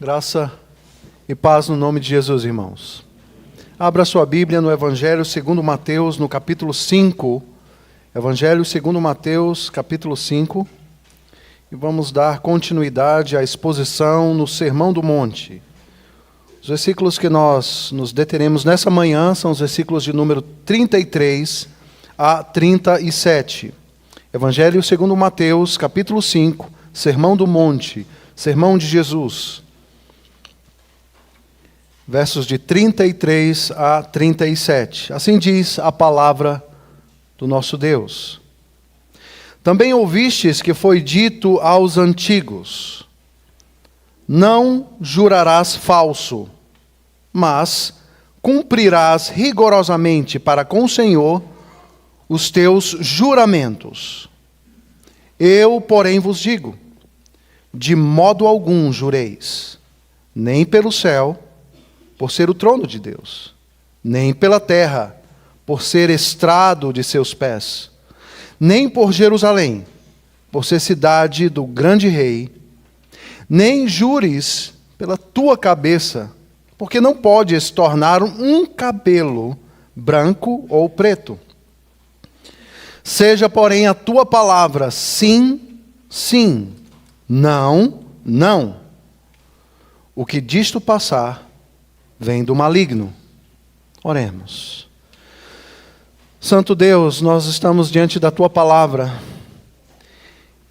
Graça e paz no nome de Jesus, irmãos. Abra sua Bíblia no Evangelho segundo Mateus, no capítulo 5. Evangelho segundo Mateus, capítulo 5. E vamos dar continuidade à exposição no Sermão do Monte. Os versículos que nós nos deteremos nessa manhã são os versículos de número 33 a 37. Evangelho segundo Mateus, capítulo 5, Sermão do Monte, Sermão de Jesus. Versos de 33 a 37. Assim diz a palavra do nosso Deus. Também ouvistes que foi dito aos antigos: não jurarás falso, mas cumprirás rigorosamente para com o Senhor os teus juramentos. Eu, porém, vos digo: de modo algum jureis, nem pelo céu, por ser o trono de Deus, nem pela terra, por ser estrado de seus pés, nem por Jerusalém, por ser cidade do grande rei, nem jures pela tua cabeça, porque não podes tornar um cabelo branco ou preto. Seja, porém, a tua palavra sim, sim, não, não. O que disto passar vem do maligno. Oremos. Santo Deus, nós estamos diante da Tua palavra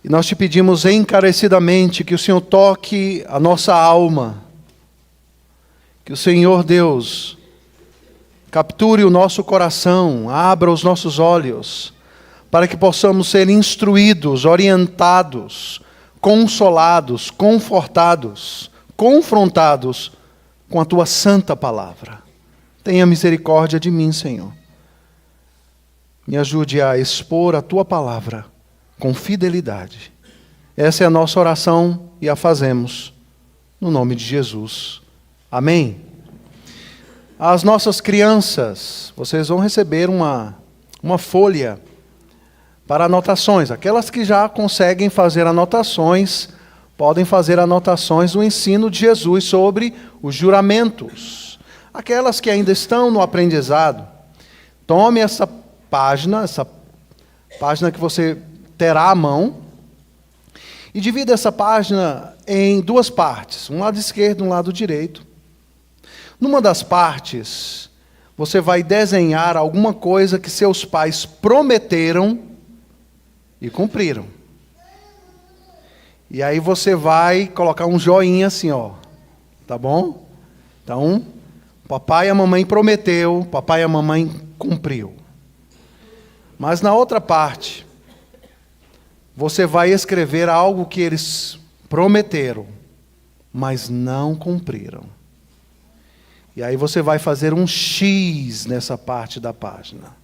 e nós te pedimos encarecidamente que o Senhor toque a nossa alma, que o Senhor Deus capture o nosso coração, abra os nossos olhos, para que possamos ser instruídos, orientados, consolados, confortados, confrontados com a Tua santa palavra. Tenha misericórdia de mim, Senhor. Me ajude a expor a Tua palavra com fidelidade. Essa é a nossa oração e a fazemos no nome de Jesus. Amém. As nossas crianças, vocês vão receber uma folha para anotações. Aquelas que já conseguem fazer anotações, podem fazer anotações do ensino de Jesus sobre os juramentos. Aquelas que ainda estão no aprendizado, tome essa página que você terá à mão, e divida essa página em duas partes, um lado esquerdo e um lado direito. Numa das partes, você vai desenhar alguma coisa que seus pais prometeram e cumpriram. E aí você vai colocar um joinha assim, ó. Tá bom? Então, papai e a mamãe prometeu, papai e a mamãe cumpriu. Mas na outra parte, você vai escrever algo que eles prometeram, mas não cumpriram. E aí você vai fazer um X nessa parte da página.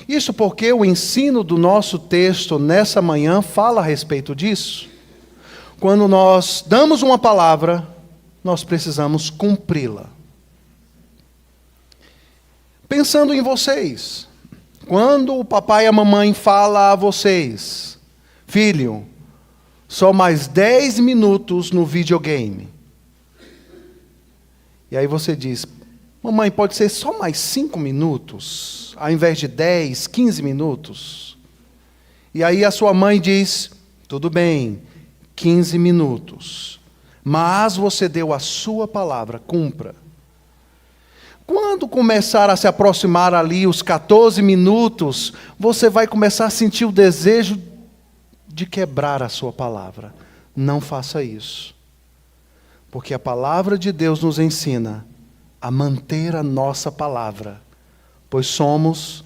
Isso porque o ensino do nosso texto nessa manhã fala a respeito disso. Quando nós damos uma palavra, nós precisamos cumpri-la. Pensando em vocês, quando o papai e a mamãe falam a vocês: filho, só mais 10 minutos no videogame. E aí você diz: mamãe, pode ser só mais 5 minutos, ao invés de 10, 15 minutos? E aí a sua mãe diz: tudo bem, 15 minutos. Mas você deu a sua palavra, cumpra. Quando começar a se aproximar ali os 14 minutos, você vai começar a sentir o desejo de quebrar a sua palavra. Não faça isso. Porque a palavra de Deus nos ensina a manter a nossa palavra, pois somos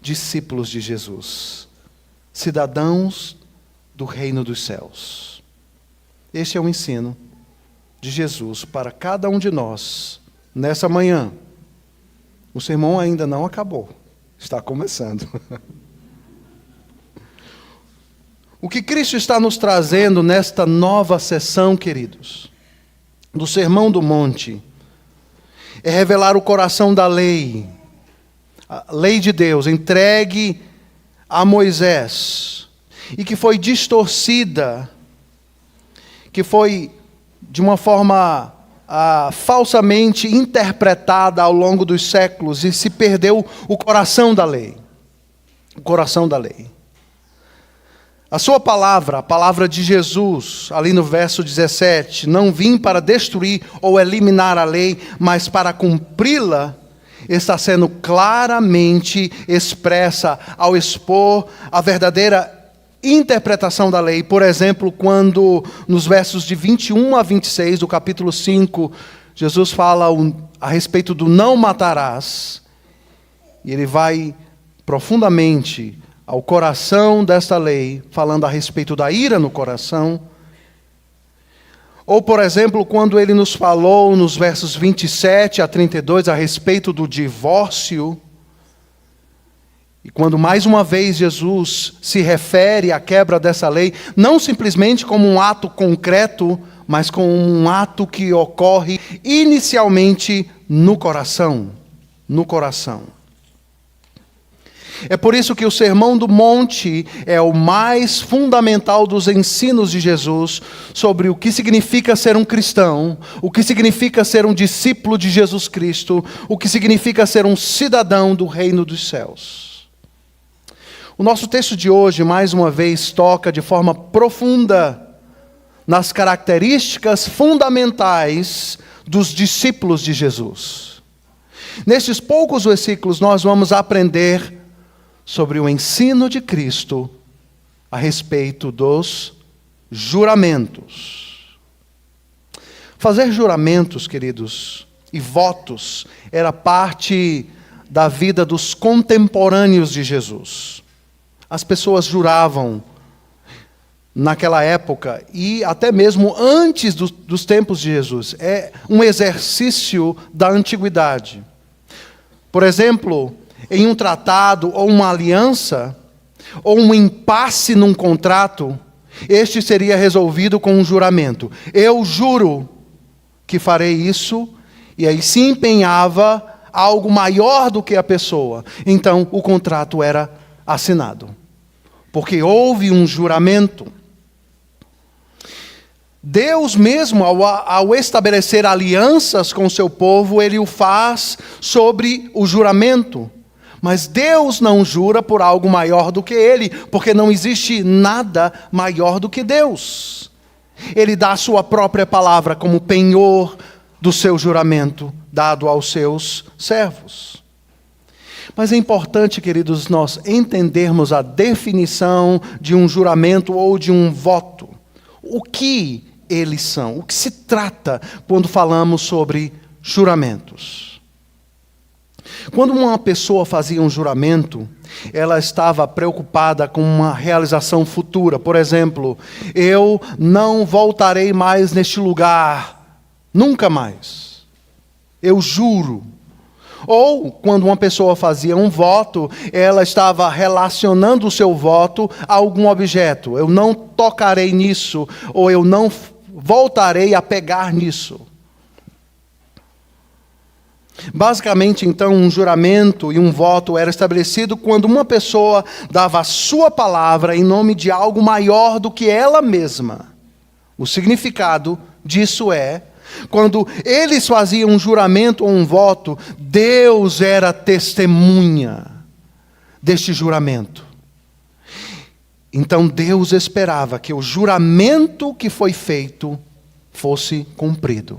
discípulos de Jesus, cidadãos do reino dos céus. Este é o ensino de Jesus para cada um de nós nessa manhã. O sermão ainda não acabou, está começando. O que Cristo está nos trazendo nesta nova sessão, queridos, do Sermão do Monte, é revelar o coração da lei, a lei de Deus, entregue a Moisés, e que foi distorcida, que foi de uma forma falsamente interpretada ao longo dos séculos e se perdeu o coração da lei. O coração da lei. A sua palavra, a palavra de Jesus, ali no verso 17, não vim para destruir ou eliminar a lei, mas para cumpri-la, está sendo claramente expressa ao expor a verdadeira interpretação da lei. Por exemplo, quando nos versos de 21 a 26 do capítulo 5, Jesus fala a respeito do não matarás, e ele vai profundamente ao coração desta lei, falando a respeito da ira no coração. Ou, por exemplo, quando ele nos falou nos versos 27 a 32 a respeito do divórcio, e quando mais uma vez Jesus se refere à quebra dessa lei, não simplesmente como um ato concreto, mas como um ato que ocorre inicialmente no coração. No coração. É por isso que o Sermão do Monte é o mais fundamental dos ensinos de Jesus sobre o que significa ser um cristão, o que significa ser um discípulo de Jesus Cristo, o que significa ser um cidadão do reino dos céus. O nosso texto de hoje, mais uma vez, toca de forma profunda nas características fundamentais dos discípulos de Jesus. Nestes poucos versículos, nós vamos aprender sobre o ensino de Cristo a respeito dos juramentos. Fazer juramentos, queridos, e votos, era parte da vida dos contemporâneos de Jesus. As pessoas juravam naquela época e até mesmo antes dos tempos de Jesus. É um exercício da antiguidade. Por exemplo, em um tratado ou uma aliança, ou um impasse num contrato, este seria resolvido com um juramento. Eu juro que farei isso, e aí se empenhava algo maior do que a pessoa. Então, o contrato era assinado, porque houve um juramento. Deus mesmo, ao estabelecer alianças com o seu povo, ele o faz sobre o juramento. Mas Deus não jura por algo maior do que ele, porque não existe nada maior do que Deus. Ele dá a sua própria palavra como penhor do seu juramento, dado aos seus servos. Mas é importante, queridos, nós entendermos a definição de um juramento ou de um voto. O que eles são? O que se trata quando falamos sobre juramentos? Quando uma pessoa fazia um juramento, ela estava preocupada com uma realização futura. Por exemplo, eu não voltarei mais neste lugar, nunca mais. Eu juro. Ou, quando uma pessoa fazia um voto, ela estava relacionando o seu voto a algum objeto. Eu não tocarei nisso, ou eu não voltarei a pegar nisso. Basicamente, então, um juramento e um voto era estabelecido quando uma pessoa dava a sua palavra em nome de algo maior do que ela mesma. O significado disso é: quando eles faziam um juramento ou um voto, Deus era testemunha deste juramento. Então Deus esperava que o juramento que foi feito fosse cumprido.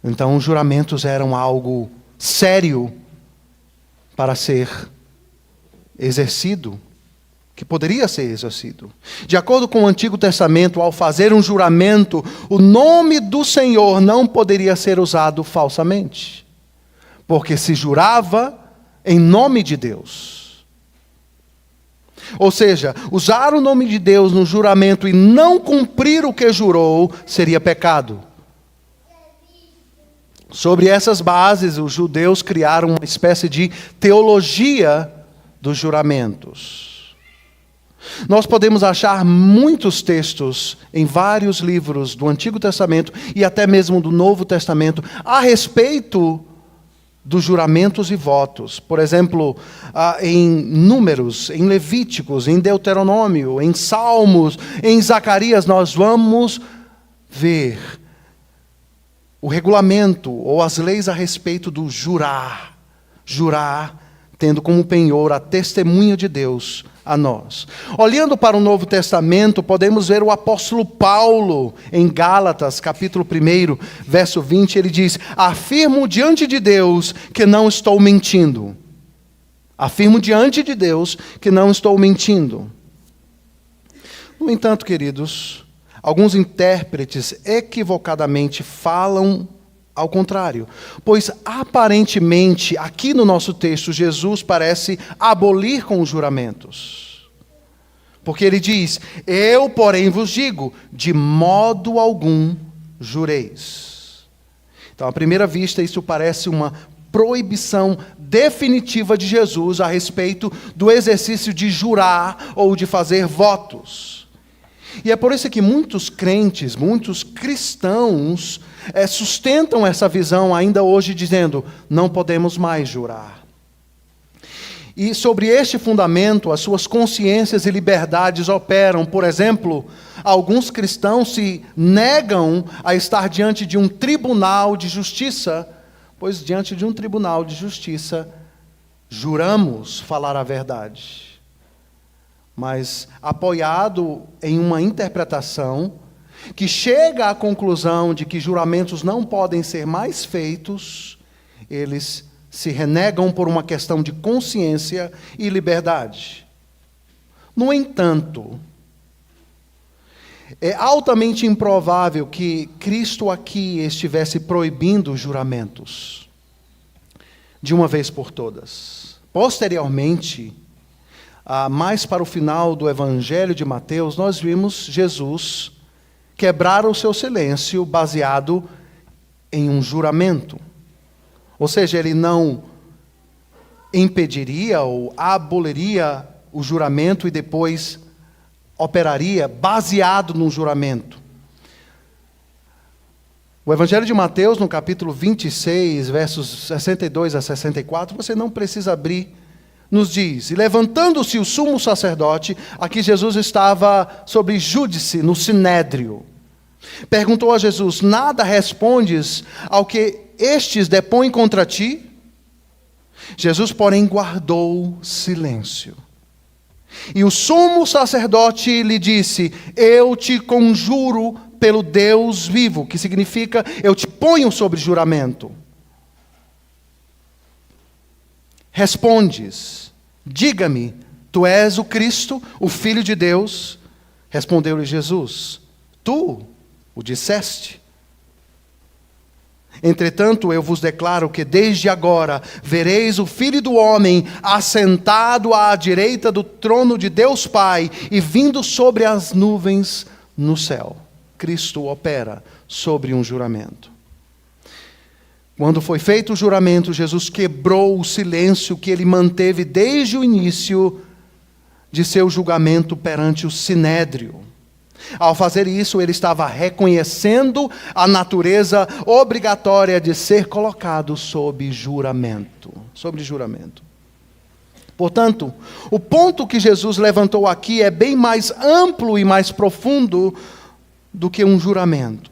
Então os juramentos eram algo sério para ser exercido, que poderia ser exercido. De acordo com o Antigo Testamento, ao fazer um juramento, o nome do Senhor não poderia ser usado falsamente, porque se jurava em nome de Deus. Ou seja, usar o nome de Deus no juramento e não cumprir o que jurou seria pecado. Sobre essas bases, os judeus criaram uma espécie de teologia dos juramentos. Nós podemos achar muitos textos em vários livros do Antigo Testamento e até mesmo do Novo Testamento a respeito dos juramentos e votos. Por exemplo, em Números, em Levíticos, em Deuteronômio, em Salmos, em Zacarias, nós vamos ver o regulamento ou as leis a respeito do jurar. Jurar, tendo como penhor a testemunha de Deus a nós. Olhando para o Novo Testamento, podemos ver o apóstolo Paulo, em Gálatas, capítulo 1, verso 20, ele diz: afirmo diante de Deus que não estou mentindo. Afirmo diante de Deus que não estou mentindo. No entanto, queridos, alguns intérpretes equivocadamente falam ao contrário, pois aparentemente, aqui no nosso texto, Jesus parece abolir com os juramentos. Porque ele diz: eu, porém, vos digo, de modo algum jureis. Então, à primeira vista, isso parece uma proibição definitiva de Jesus a respeito do exercício de jurar ou de fazer votos. E é por isso que muitos crentes, muitos cristãos, sustentam essa visão ainda hoje, dizendo: não podemos mais jurar. E sobre este fundamento, as suas consciências e liberdades operam. Por exemplo, alguns cristãos se negam a estar diante de um tribunal de justiça, pois diante de um tribunal de justiça, juramos falar a verdade. Mas apoiado em uma interpretação que chega à conclusão de que juramentos não podem ser mais feitos, eles se renegam por uma questão de consciência e liberdade. No entanto, é altamente improvável que Cristo aqui estivesse proibindo os juramentos de uma vez por todas. Posteriormente, mais para o final do Evangelho de Mateus, nós vimos Jesus quebrar o seu silêncio baseado em um juramento. Ou seja, ele não impediria ou aboliria o juramento e depois operaria baseado num juramento. O Evangelho de Mateus, no capítulo 26, versos 62 a 64, você não precisa abrir, nos diz: e levantando-se o sumo sacerdote, aqui Jesus estava sobre júdice, no sinédrio, perguntou a Jesus: nada respondes ao que estes depõem contra ti? Jesus, porém, guardou silêncio. E o sumo sacerdote lhe disse: eu te conjuro pelo Deus vivo, que significa, eu te ponho sobre juramento. Respondes, diga-me, tu és o Cristo, o Filho de Deus? Respondeu-lhe Jesus: tu o disseste. Entretanto, eu vos declaro que desde agora vereis o Filho do Homem assentado à direita do trono de Deus Pai e vindo sobre as nuvens no céu. Cristo opera sobre um juramento. Quando foi feito o juramento, Jesus quebrou o silêncio que ele manteve desde o início de seu julgamento perante o sinédrio. Ao fazer isso, ele estava reconhecendo a natureza obrigatória de ser colocado sob juramento. Sobre juramento. Portanto, o ponto que Jesus levantou aqui é bem mais amplo e mais profundo do que um juramento.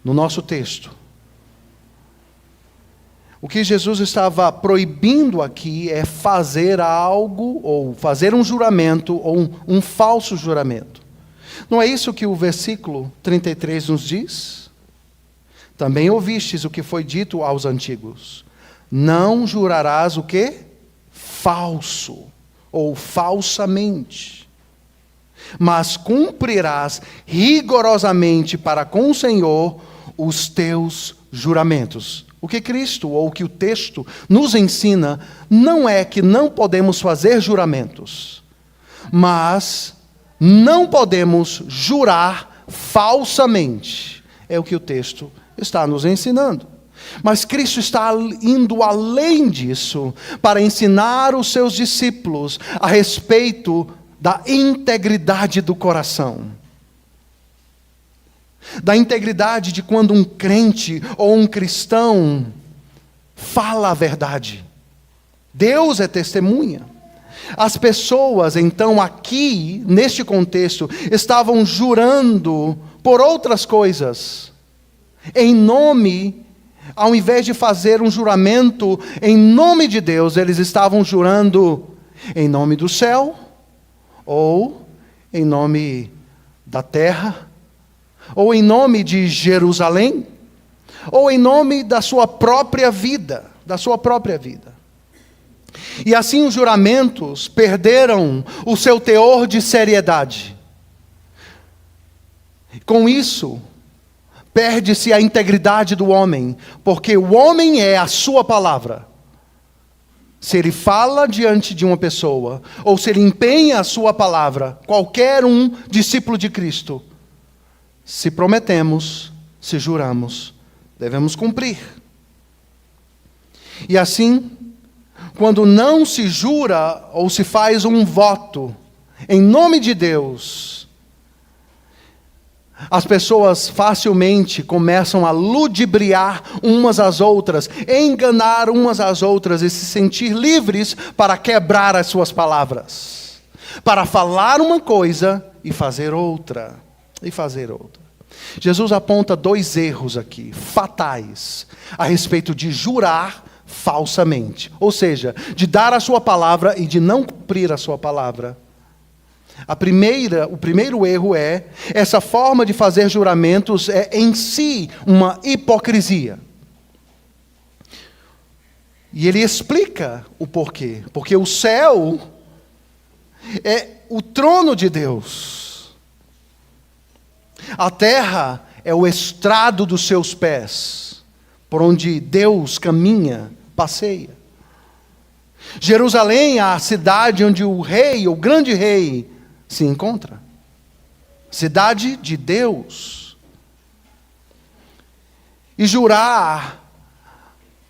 No nosso texto, o que Jesus estava proibindo aqui é fazer algo, ou fazer um juramento, ou um falso juramento. Não é isso que o versículo 33 nos diz? Também ouvistes o que foi dito aos antigos: não jurarás o quê? Falso, ou falsamente. Mas cumprirás rigorosamente para com o Senhor os teus juramentos. O que Cristo, ou o que o texto nos ensina, não é que não podemos fazer juramentos, mas não podemos jurar falsamente. É o que o texto está nos ensinando. Mas Cristo está indo além disso, para ensinar os seus discípulos a respeito da integridade do coração. Da integridade de quando um crente ou um cristão fala a verdade. Deus é testemunha. As pessoas, então, aqui, neste contexto, estavam jurando por outras coisas. Em nome, ao invés de fazer um juramento em nome de Deus, eles estavam jurando em nome do céu, ou em nome da terra, ou em nome de Jerusalém, ou em nome da sua própria vida, E assim os juramentos perderam o seu teor de seriedade. Com isso, perde-se a integridade do homem, porque o homem é a sua palavra. Se ele fala diante de uma pessoa, ou se ele empenha a sua palavra, qualquer um discípulo de Cristo, se prometemos, se juramos, devemos cumprir. E assim, quando não se jura ou se faz um voto em nome de Deus, as pessoas facilmente começam a ludibriar umas às outras, enganar umas às outras e se sentir livres para quebrar as suas palavras, para falar uma coisa e fazer outra. Jesus aponta 2 erros aqui, fatais, a respeito de jurar falsamente, ou seja, de dar a sua palavra e de não cumprir a sua palavra. O primeiro erro é, essa forma de fazer juramentos é em si uma hipocrisia. E ele explica o porquê. Porque o céu é o trono de Deus. A terra é o estrado dos seus pés, por onde Deus caminha, passeia. Jerusalém é a cidade onde o rei, o grande rei, se encontra. Cidade de Deus. E jurar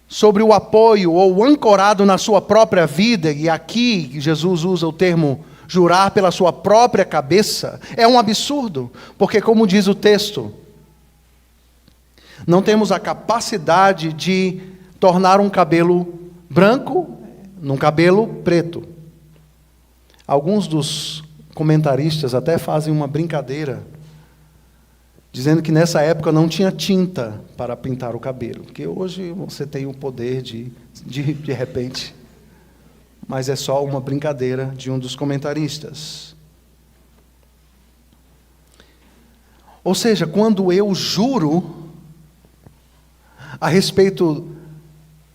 sobre o apoio ou ancorado na sua própria vida, e aqui Jesus usa o termo jurar pela sua própria cabeça, é um absurdo, porque como diz o texto, não temos a capacidade de tornar um cabelo branco num cabelo preto. Alguns dos comentaristas até fazem uma brincadeira, dizendo que nessa época não tinha tinta para pintar o cabelo, porque hoje você tem o poder de repente, mas é só uma brincadeira de um dos comentaristas. Ou seja, quando eu juro a respeito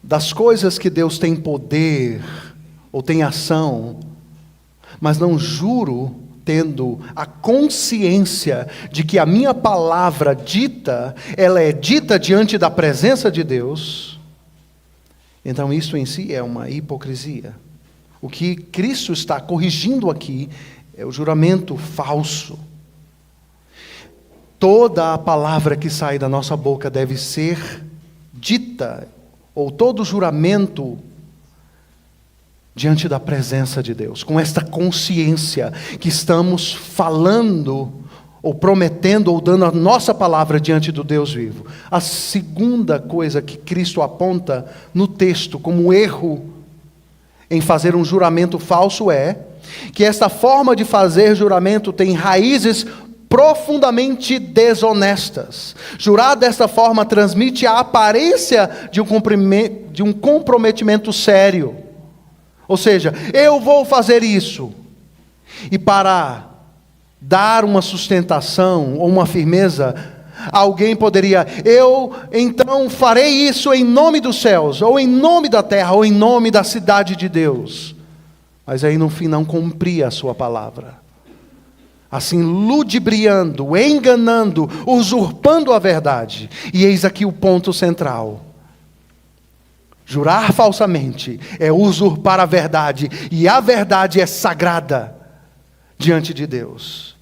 das coisas que Deus tem poder ou tem ação, mas não juro tendo a consciência de que a minha palavra dita, ela é dita diante da presença de Deus, então isso em si é uma hipocrisia. O que Cristo está corrigindo aqui é o juramento falso. Toda a palavra que sai da nossa boca deve ser dita, ou todo juramento diante da presença de Deus, com esta consciência que estamos falando, ou prometendo, ou dando a nossa palavra diante do Deus vivo. A segunda coisa que Cristo aponta no texto como erro em fazer um juramento falso é que esta forma de fazer juramento tem raízes profundamente desonestas. Jurar desta forma transmite a aparência de um comprometimento sério. Ou seja, eu vou fazer isso. E para dar uma sustentação ou uma firmeza, alguém poderia, eu então farei isso em nome dos céus, ou em nome da terra, ou em nome da cidade de Deus. Mas aí no fim não cumpria a sua palavra. Assim ludibriando, enganando, usurpando a verdade. E eis aqui o ponto central. Jurar falsamente é usurpar a verdade, e a verdade é sagrada diante de Deus.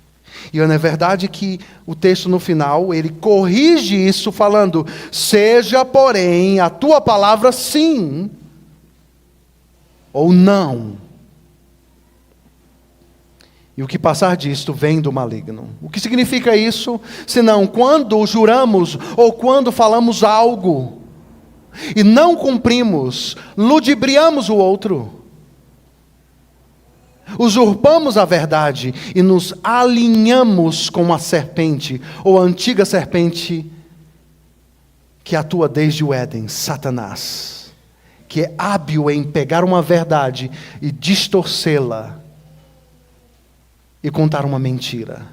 E não é verdade que o texto no final, ele corrige isso falando, seja porém a tua palavra sim, ou não. E o que passar disto vem do maligno. O que significa isso? Senão, quando juramos, ou quando falamos algo, e não cumprimos, ludibriamos o outro. usurpamos a verdade e nos alinhamos com a serpente, ou a antiga serpente que atua desde o Éden, Satanás, que é hábil em pegar uma verdade e distorcê-la e contar uma mentira.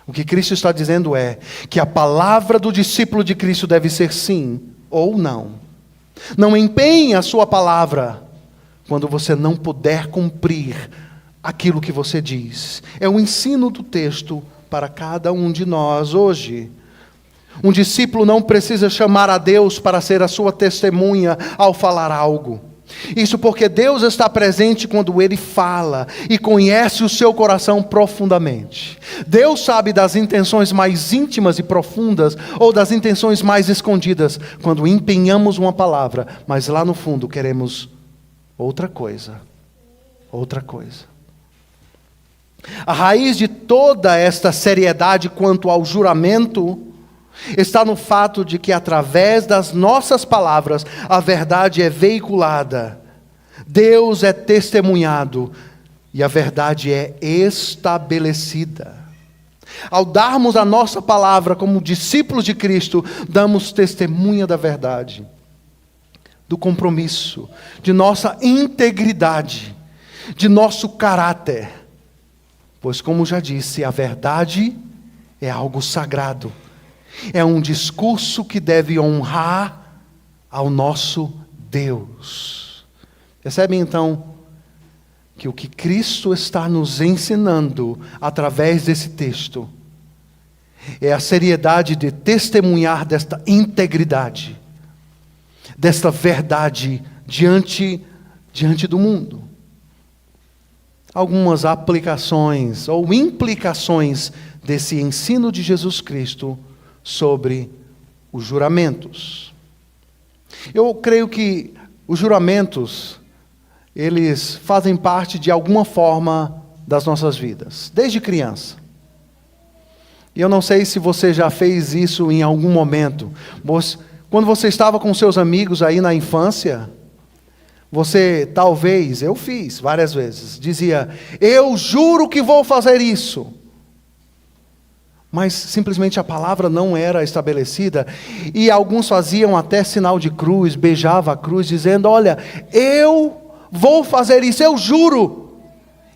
O que Cristo está dizendo é que a palavra do discípulo de Cristo deve ser sim ou não. Não empenhe a sua palavra quando você não puder cumprir aquilo que você diz. É o ensino do texto para cada um de nós hoje. Um discípulo não precisa chamar a Deus para ser a sua testemunha ao falar algo. Isso porque Deus está presente quando Ele fala e conhece o seu coração profundamente. Deus sabe das intenções mais íntimas e profundas ou das intenções mais escondidas quando empenhamos uma palavra, mas lá no fundo queremos outra coisa. Outra coisa. A raiz de toda esta seriedade quanto ao juramento está no fato de que através das nossas palavras a verdade é veiculada, Deus é testemunhado e a verdade é estabelecida. Ao darmos a nossa palavra como discípulos de Cristo, damos testemunha da verdade, do compromisso, de nossa integridade, de nosso caráter. Pois, como já disse, a verdade é algo sagrado. É um discurso que deve honrar ao nosso Deus. Percebem então que o que Cristo está nos ensinando através desse texto é a seriedade de testemunhar desta integridade, desta verdade diante do mundo. Algumas aplicações ou implicações desse ensino de Jesus Cristo sobre os juramentos. Eu creio que os juramentos, eles fazem parte de alguma forma das nossas vidas, desde criança. E eu não sei se você já fez isso em algum momento. Quando você estava com seus amigos aí na infância, você talvez, eu fiz várias vezes, dizia, eu juro que vou fazer isso. Mas simplesmente a palavra não era estabelecida, e alguns faziam até sinal de cruz, beijava a cruz, dizendo, olha, eu vou fazer isso, eu juro.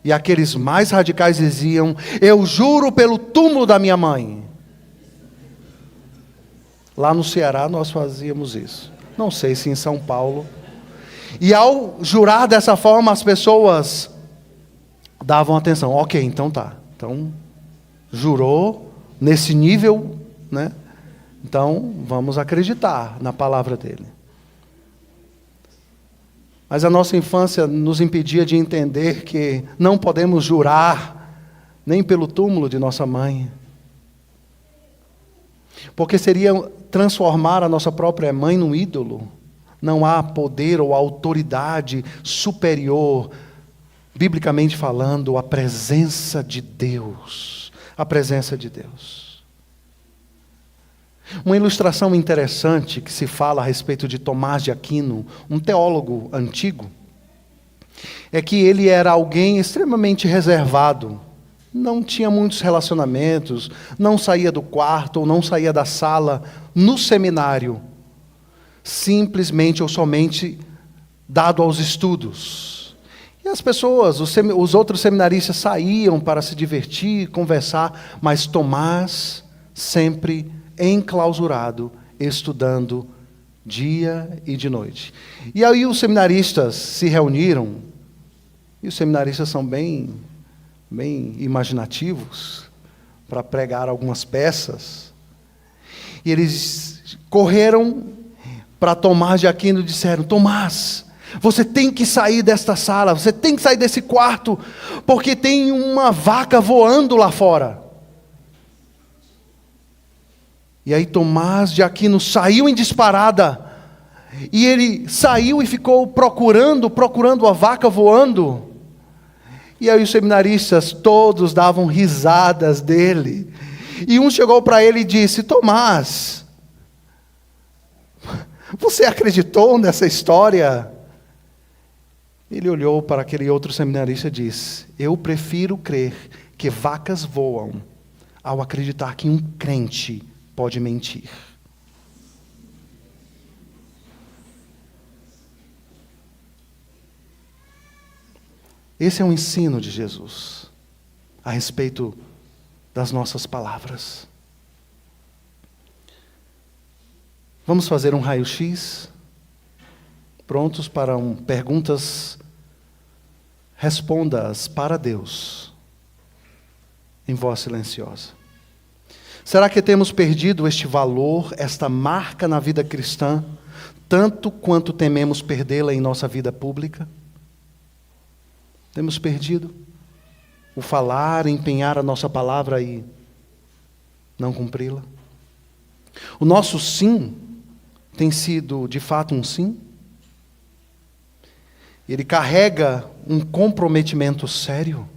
E aqueles mais radicais diziam, eu juro pelo túmulo da minha mãe. Lá no Ceará nós fazíamos isso, não sei se em São Paulo. E ao jurar dessa forma, as pessoas davam atenção, ok, então tá, então jurou nesse nível, né? Então, vamos acreditar na palavra dele. Mas a nossa infância nos impedia de entender que não podemos jurar nem pelo túmulo de nossa mãe. Porque seria transformar a nossa própria mãe num ídolo. Não há poder ou autoridade superior, biblicamente falando, à presença de Deus. A presença de Deus. Uma ilustração interessante que se fala a respeito de Tomás de Aquino, um teólogo antigo, é que ele era alguém extremamente reservado, não tinha muitos relacionamentos, não saía do quarto ou não saía da sala no seminário, simplesmente ou somente dado aos estudos. E as pessoas, os outros seminaristas saíam para se divertir, conversar, mas Tomás sempre enclausurado, estudando dia e de noite. E aí os seminaristas se reuniram, e os seminaristas são bem imaginativos para pregar algumas peças, e eles correram para Tomás de Aquino e disseram, Tomás, você tem que sair desta sala, você tem que sair desse quarto, porque tem uma vaca voando lá fora. E aí Tomás de Aquino saiu em disparada, e ele saiu e ficou procurando a vaca voando. E aí os seminaristas todos davam risadas dele. E um chegou para ele e disse, Tomás, você acreditou nessa história? Ele olhou para aquele outro seminarista e disse: eu prefiro crer que vacas voam ao acreditar que um crente pode mentir. Esse é um ensino de Jesus a respeito das nossas palavras. Vamos fazer um raio-x? Prontos para perguntas? Responda-as para Deus, em voz silenciosa. Será que temos perdido este valor, esta marca na vida cristã, tanto quanto tememos perdê-la em nossa vida pública? Temos perdido o falar, empenhar a nossa palavra e não cumpri-la? O nosso sim tem sido de fato um sim? Ele carrega um comprometimento sério?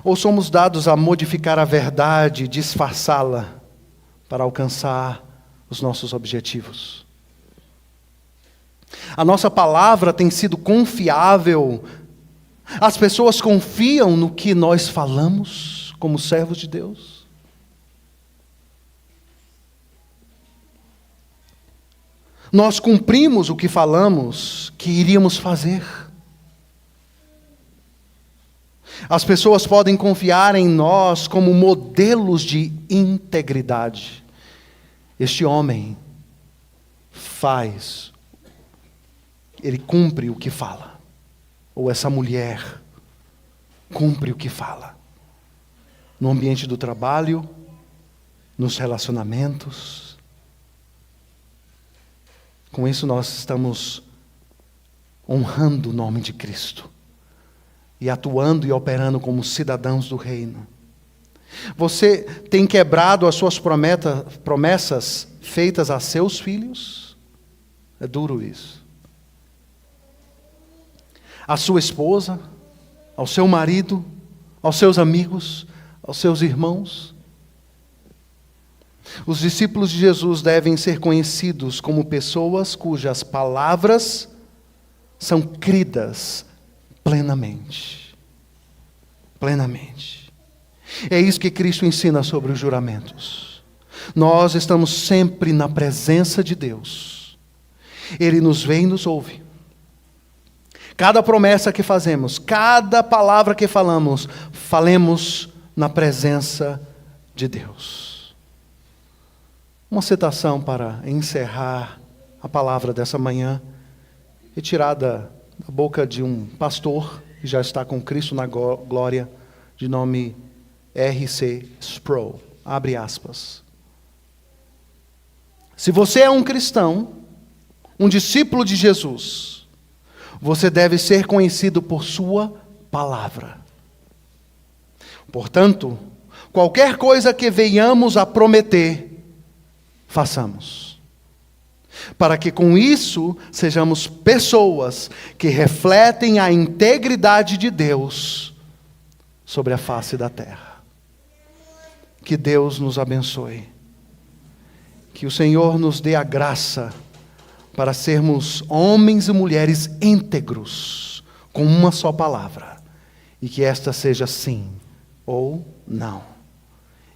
Ou somos dados a modificar a verdade, disfarçá-la para alcançar os nossos objetivos? A nossa palavra tem sido confiável? As pessoas confiam no que nós falamos como servos de Deus? Nós cumprimos o que falamos que iríamos fazer? As pessoas podem confiar em nós como modelos de integridade. Este homem ele cumpre o que fala. Ou essa mulher cumpre o que fala. No ambiente do trabalho, nos relacionamentos. Com isso nós estamos honrando o nome de Cristo. E atuando e operando como cidadãos do reino. Você tem quebrado as suas promessas feitas a seus filhos? É duro isso. A sua esposa, ao seu marido, aos seus amigos, aos seus irmãos. Os discípulos de Jesus devem ser conhecidos como pessoas cujas palavras são cridas plenamente. Plenamente. É isso que Cristo ensina sobre os juramentos. Nós estamos sempre na presença de Deus. Ele nos vê e nos ouve. Cada promessa que fazemos, cada palavra que falamos, falemos na presença de Deus. Uma citação para encerrar a palavra dessa manhã, retirada da boca de um pastor que já está com Cristo na glória, de nome R.C. Sproul. Abre aspas. Se você é um cristão, um discípulo de Jesus, você deve ser conhecido por sua palavra. Portanto, qualquer coisa que venhamos a prometer, façamos. Para que com isso sejamos pessoas que refletem a integridade de Deus sobre a face da terra. Que Deus nos abençoe. Que o Senhor nos dê a graça para sermos homens e mulheres íntegros, com uma só palavra. E que esta seja sim ou não.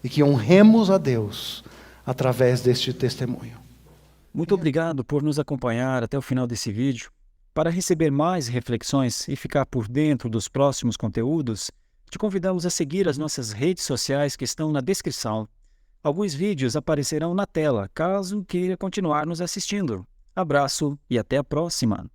E que honremos a Deus através deste testemunho. Muito obrigado por nos acompanhar até o final desse vídeo. Para receber mais reflexões e ficar por dentro dos próximos conteúdos, te convidamos a seguir as nossas redes sociais que estão na descrição. Alguns vídeos aparecerão na tela, caso queira continuar nos assistindo. Abraço e até a próxima!